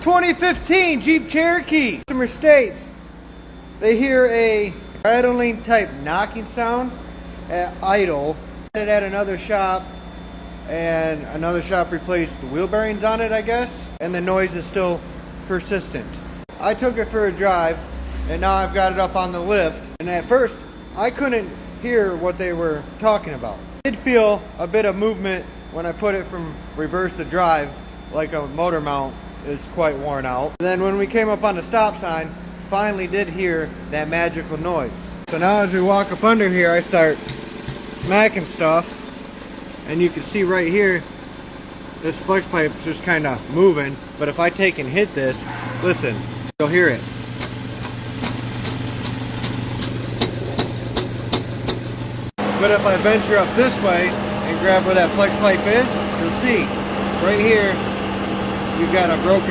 2015 Jeep Cherokee. Customer states they hear a rattling type knocking sound at idle. It at another shop, and another shop replaced the wheel bearings on it, I guess, and the noise is still persistent. I took it for a drive, and now I've got it up on the lift, and at first I couldn't hear what they were talking about. I did feel a bit of movement when I put it from reverse to drive, like a motor mount is quite worn out. And then when we came up on the stop sign, finally did hear that magical noise. So now as we walk up under here, I start smacking stuff, and you can see right here, this flex pipe's just kind of moving, but if I take and hit this, listen, you'll hear it. But if I venture up this way and grab where that flex pipe is, you'll see right here you've got a broken